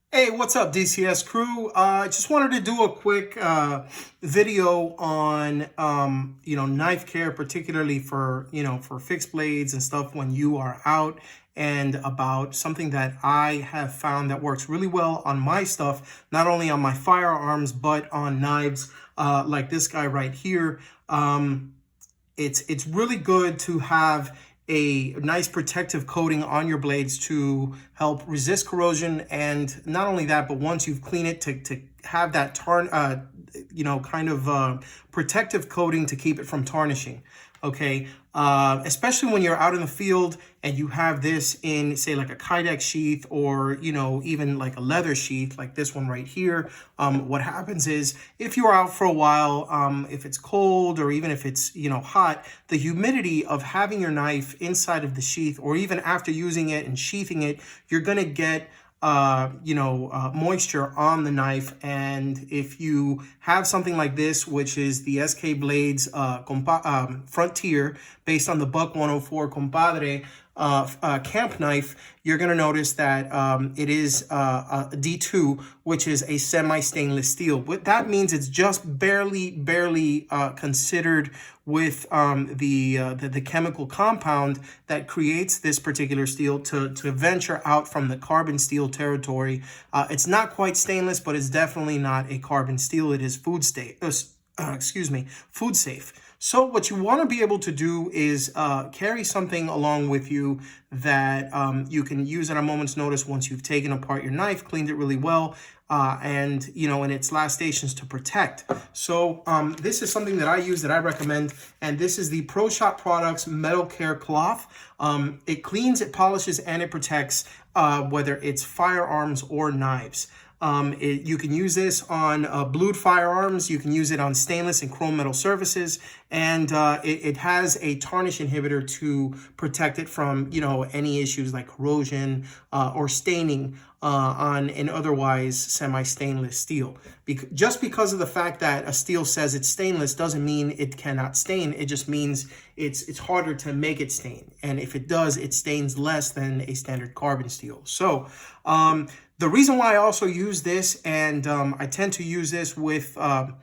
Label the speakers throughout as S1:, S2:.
S1: Hey, what's up, DCS Crew? I just wanted to do a quick video on, knife care, particularly for, for fixed blades and stuff when you are out, and about something that I have found that works really well on my stuff, not only on my firearms, but on knives, like this guy right here. It's really good to have a nice protective coating on your blades to help resist corrosion, and not only that, but once you've cleaned it, to have that protective coating to keep it from tarnishing. Okay, especially when you're out in the field and you have this in, say, like a Kydex sheath, or even like a leather sheath like this one right here. What happens is, if you're out for a while, if it's cold or even if it's hot, the humidity of having your knife inside of the sheath, or even after using it and sheathing it, you're gonna get moisture on the knife. And if you have something like this, which is the SK Blades Frontier, based on the Buck 104 Compadre camp knife, you're going to notice that it is a D2, which is a semi-stainless steel. What that means, it's just barely considered with the chemical compound that creates this particular steel to venture out from the carbon steel territory. It's not quite stainless, but it's definitely not a carbon steel. It is food safe. So what you want to be able to do is carry something along with you that you can use at a moment's notice once you've taken apart your knife, cleaned it really well, and in its last stations to protect. So this is something that I use, that I recommend, and this is the Pro Shop Products Metal Care Cloth. It cleans, it polishes, and it protects, whether it's firearms or knives. You can use this on blued firearms. You can use it on stainless and chrome metal surfaces, and it has a tarnish inhibitor to protect it from any issues like corrosion or staining on an otherwise semi-stainless steel. Just because of the fact that a steel says it's stainless doesn't mean it cannot stain. It just means it's harder to make it stain, and if it does, it stains less than a standard carbon steel. So the reason why I also use this, and I tend to use this with an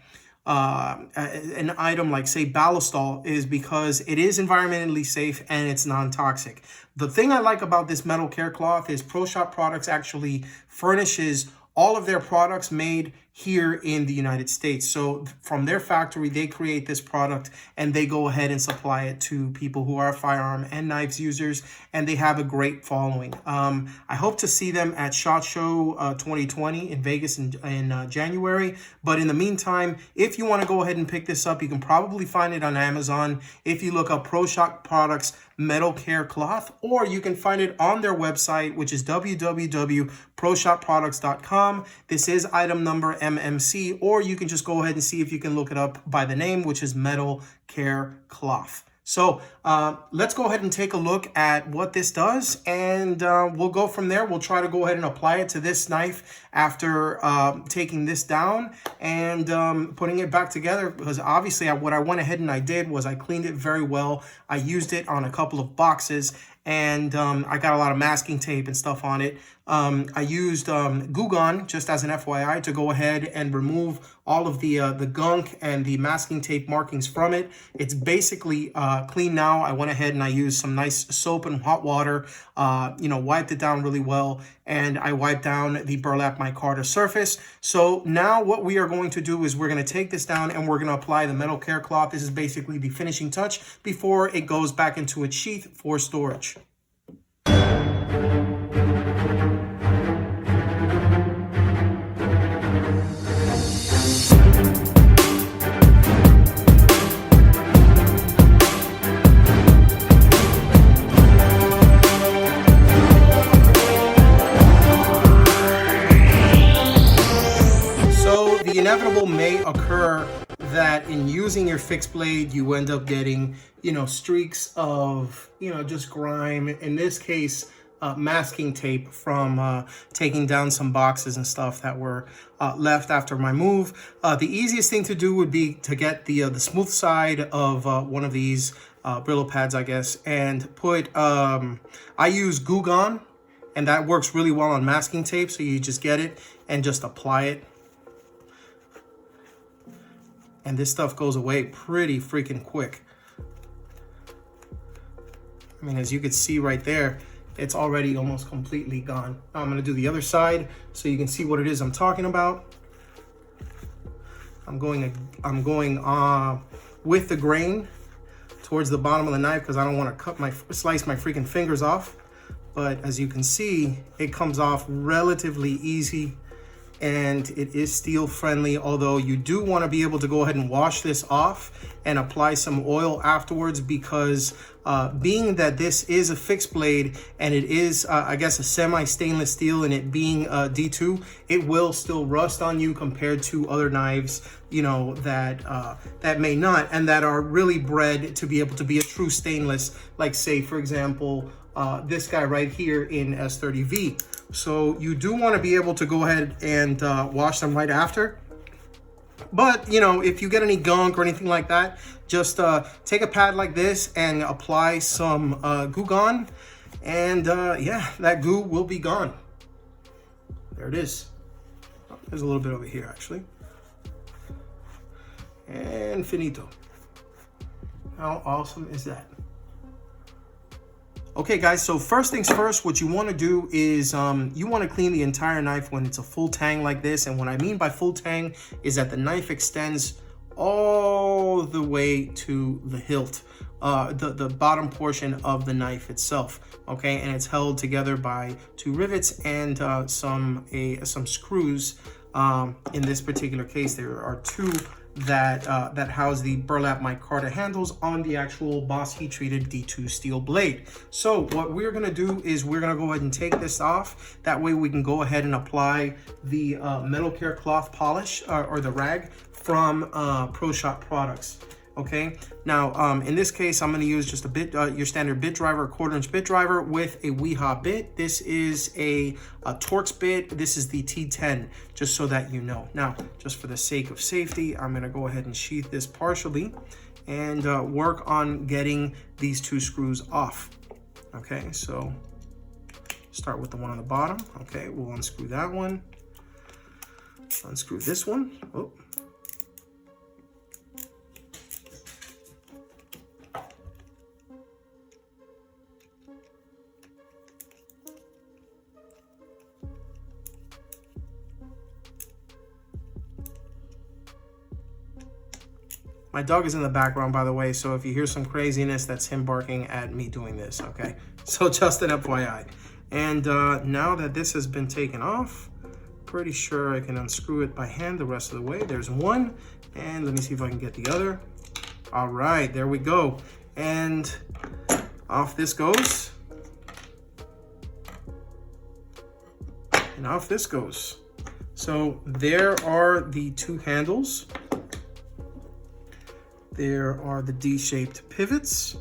S1: item like, say, Ballistol, is because it is environmentally safe and it's non-toxic. The thing I like about this metal care cloth is Pro Shop Products actually furnishes all of their products made here in the United States. So from their factory, they create this product and they go ahead and supply it to people who are firearm and knives users, and they have a great following. I hope to see them at SHOT Show 2020 in Vegas in January. But in the meantime, if you want to go ahead and pick this up, you can probably find it on Amazon if you look up Pro Shop Products Metal Care Cloth, or you can find it on their website, which is www.proshopproducts.com. This is item number MMC, or you can just go ahead and see if you can look it up by the name, which is Metal Care Cloth. So let's go ahead and take a look at what this does, and we'll go from there. We'll try to go ahead and apply it to this knife after taking this down and putting it back together, because obviously what I went ahead and I did was I cleaned it very well. I used it on a couple of boxes, and I got a lot of masking tape and stuff on it. I used Goo Gone, just as an FYI, to go ahead and remove all of the gunk and the masking tape markings from it. It's basically clean now. I went ahead and I used some nice soap and hot water, wiped it down really well, and I wiped down the burlap micarta surface. So now what we are going to do is we're going to take this down and we're going to apply the metal care cloth. This is basically the finishing touch before it goes back into its sheath for storage. The inevitable may occur that in using your fixed blade, you end up getting, streaks of, just grime. In this case, masking tape from taking down some boxes and stuff that were left after my move. The easiest thing to do would be to get the smooth side of one of these Brillo pads, I guess, and put, I use Goo Gone, And that works really well on masking tape. So you just get it and just apply it. And this stuff goes away pretty freaking quick. I mean, as you can see right there, it's already almost completely gone. Now I'm gonna do the other side so you can see what it is I'm talking about. I'm going with the grain towards the bottom of the knife because I don't want to slice my freaking fingers off. But as you can see, it comes off relatively easy, and it is steel friendly, although you do want to be able to go ahead and wash this off and apply some oil afterwards, because being that this is a fixed blade and it is I guess a semi stainless steel, and it being D2, it will still rust on you compared to other knives, you know, that may not, and that are really bred to be able to be a true stainless, like say for example this guy right here in S30V. So you do want to be able to go ahead and wash them right after. But, you know, if you get any gunk or anything like that, just take a pad like this and apply some Goo Gone. And yeah, that goo will be gone. There it is. Oh, there's a little bit over here, actually. And finito. How awesome is that? Okay guys, so first things first, what you want to do is you want to clean the entire knife when it's a full tang like this. And what I mean by full tang is that the knife extends all the way to the hilt, the bottom portion of the knife itself. Okay, and it's held together by 2 rivets and some screws. In this particular case, there are 2 that house the burlap micarta handles on the actual Boss heat treated D2 steel blade. So what we're gonna do is we're gonna go ahead and take this off. That way we can go ahead and apply the metal care cloth polish or the rag from Pro Shop Products. Okay, now in this case I'm going to use just a bit your standard bit driver, a 1/4" bit driver with a Weehaw bit. This is a Torx bit. This is the T10, just so that you know. Now, just for the sake of safety, I'm going to go ahead and sheath this partially and work on getting these 2 screws off. Okay, so start with the one on the bottom. Okay, we'll unscrew that one. Unscrew this one. Oh. My dog is in the background, by the way, so if you hear some craziness, that's him barking at me doing this, okay? So just an FYI. And now that this has been taken off, pretty sure I can unscrew it by hand the rest of the way. There's one, and let me see if I can get the other. All right, there we go. And off this goes. And off this goes. So there are the 2 handles. There are the D-shaped pivots,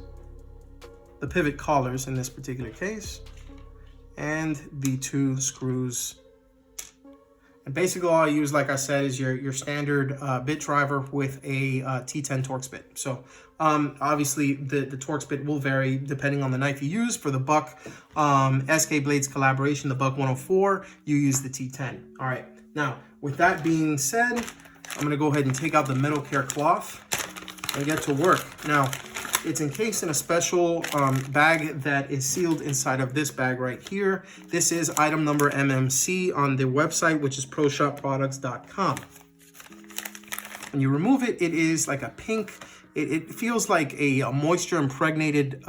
S1: the pivot collars in this particular case, and the 2 screws. And basically all I use, like I said, is your standard bit driver with a T10 Torx bit. So obviously the Torx bit will vary depending on the knife you use. For the Buck SK Blades collaboration, the Buck 104, you use the T10. All right, now with that being said, I'm gonna go ahead and take out the metal care cloth and get to work. Now, it's encased in a special bag that is sealed inside of this bag right here. This is item number MMC on the website, which is proshopproducts.com. When you remove it, it is like a pink, it feels like a moisture impregnated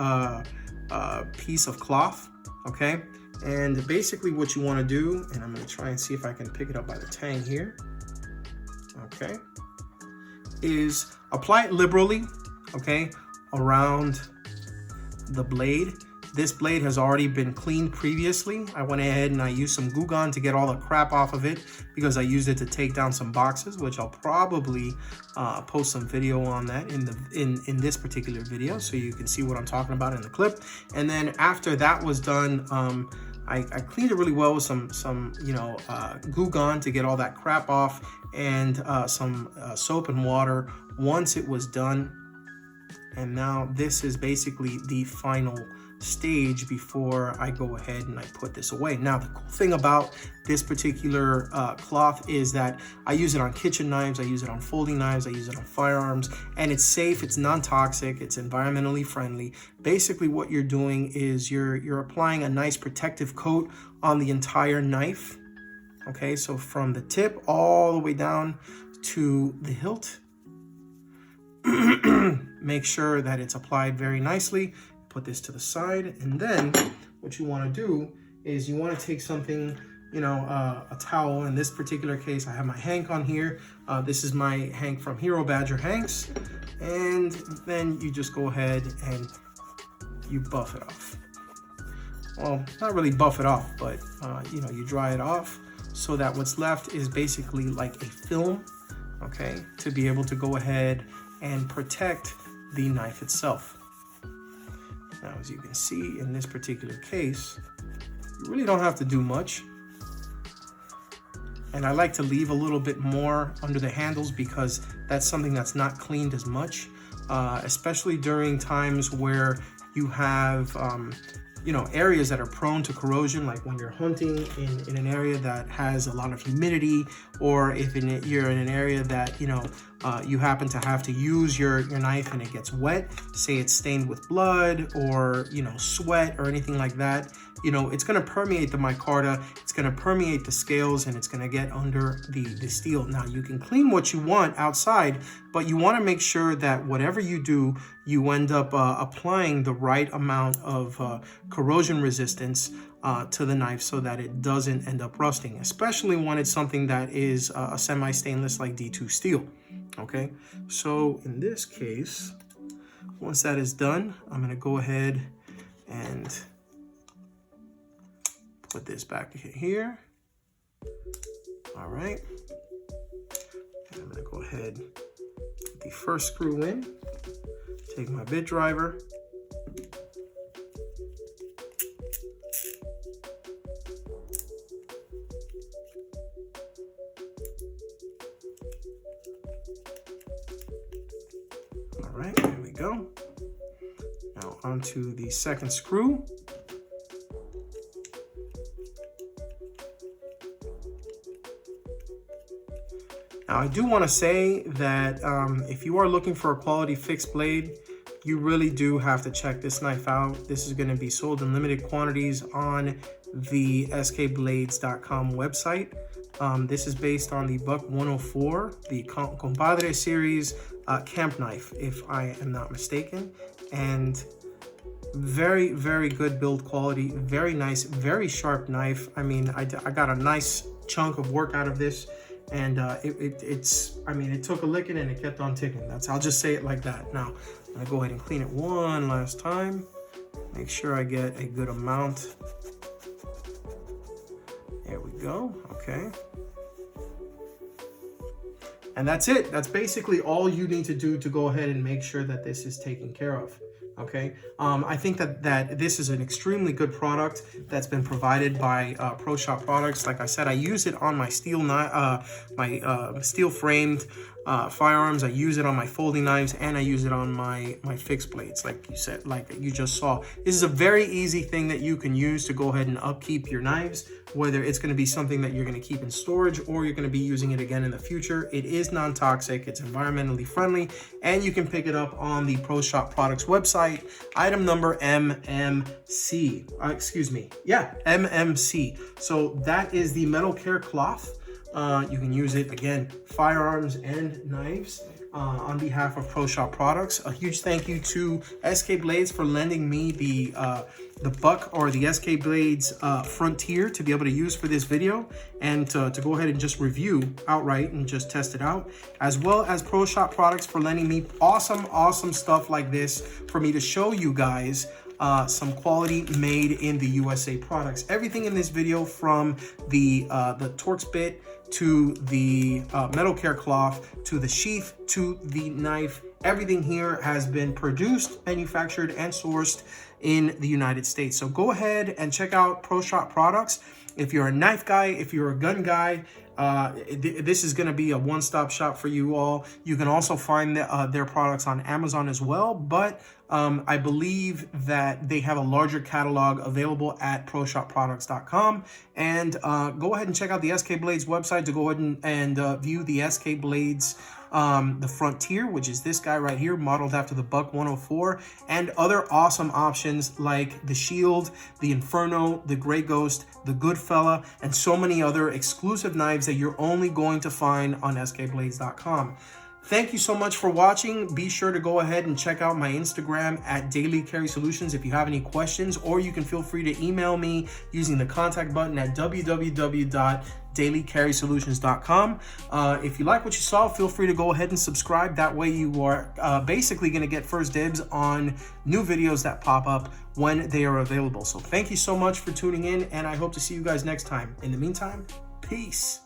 S1: piece of cloth, okay? And basically what you wanna do, and I'm gonna try and see if I can pick it up by the tang here, okay, is apply it liberally, okay, around the blade. This blade has already been cleaned previously. I went ahead and I used some Goo Gone to get all the crap off of it because I used it to take down some boxes, which I'll probably post some video on that in this particular video so you can see what I'm talking about in the clip. And then after that was done, I cleaned it really well with some Goo Gone to get all that crap off, and some soap and water once it was done. And now this is basically the final stage before I go ahead and I put this away. Now, the cool thing about this particular cloth is that I use it on kitchen knives, I use it on folding knives, I use it on firearms, and it's safe, it's non-toxic, it's environmentally friendly. Basically, what you're doing is you're applying a nice protective coat on the entire knife. Okay, so from the tip all the way down to the hilt. Make sure that it's applied very nicely. Put this to the side, and then what you want to do is you want to take something, you know, a towel. In this particular case, I have my hank on here. This is my hank from Hero Badger Hanks, and then you just go ahead and you buff it off. Well, not really buff it off, but you know, you dry it off so that what's left is basically like a film, okay, to be able to go ahead and protect the knife itself. Now, as you can see in this particular case, you really don't have to do much. And I like to leave a little bit more under the handles because that's something that's not cleaned as much, especially during times where you have you know, areas that are prone to corrosion, like when you're hunting in an area that has a lot of humidity, or if you're in an area that, you know, you happen to have to use your knife and it gets wet, say it's stained with blood or, you know, sweat or anything like that, you know, it's going to permeate the micarta, it's going to permeate the scales, and it's going to get under the steel. Now, you can clean what you want outside, but you want to make sure that whatever you do, you end up applying the right amount of corrosion resistance to the knife so that it doesn't end up rusting, especially when it's something that is a semi-stainless like D2 steel. Okay, so in this case, once that is done, I'm going to go ahead and put this back here. All right, and I'm going to go ahead, put the first screw in, take my bit driver, all right, there we go. Now onto the second screw. Now, I do want to say that if you are looking for a quality fixed blade, you really do have to check this knife out. This is going to be sold in limited quantities on the skblades.com website. This is based on the Buck 104, the Compadre series camp knife, if I am not mistaken. And very, very good build quality, very nice, very sharp knife. I mean, I got a nice chunk of work out of this. And it took a licking and it kept on ticking. I'll just say it like that. Now, I'm gonna go ahead and clean it one last time. Make sure I get a good amount. There we go, okay. And that's it. That's basically all you need to do to go ahead and make sure that this is taken care of. Okay, I think that this is an extremely good product that's been provided by Pro Shop Products. Like I said, I use it on my steel steel framed firearms. I use it on my folding knives, and I use it on my fixed blades. Like you said, like you just saw, this is a very easy thing that you can use to go ahead and upkeep your knives, whether it's going to be something that you're going to keep in storage or you're going to be using it again in the future. It is non-toxic, it's environmentally friendly, and you can pick it up on the Pro Shop Products website. Item number MMC. MMC. So that is the metal care cloth. You can use it, again, firearms and knives. On behalf of Pro Shop Products, a huge thank you to SK Blades for lending me the Buck, or the SK Blades Frontier, to be able to use for this video, and to go ahead and just review outright and just test it out, as well as Pro Shop Products for lending me awesome stuff like this for me to show you guys some quality made in the USA products. Everything in this video, from the Torx bit to the metal care cloth to the sheath to the knife, everything here has been produced, manufactured, and sourced in the United States. So go ahead and check out Pro Shop Products. If you're a knife guy, if you're a gun guy, this is going to be a one-stop shop for you all. You can also find their products on Amazon as well, but I believe that they have a larger catalog available at proshopproducts.com. And go ahead and check out the SK Blades website to go ahead and view the SK Blades the Frontier, which is this guy right here, modeled after the Buck 104, and other awesome options like the Shield, the Inferno, the Grey Ghost, the Goodfella, and so many other exclusive knives that you're only going to find on skblades.com. Thank you so much for watching. Be sure to go ahead and check out my Instagram at Daily Carry Solutions if you have any questions, or you can feel free to email me using the contact button at www.dailycarrysolutions.com. If you like what you saw, feel free to go ahead and subscribe. That way you are basically going to get first dibs on new videos that pop up when they are available. So thank you so much for tuning in, and I hope to see you guys next time. In the meantime, peace.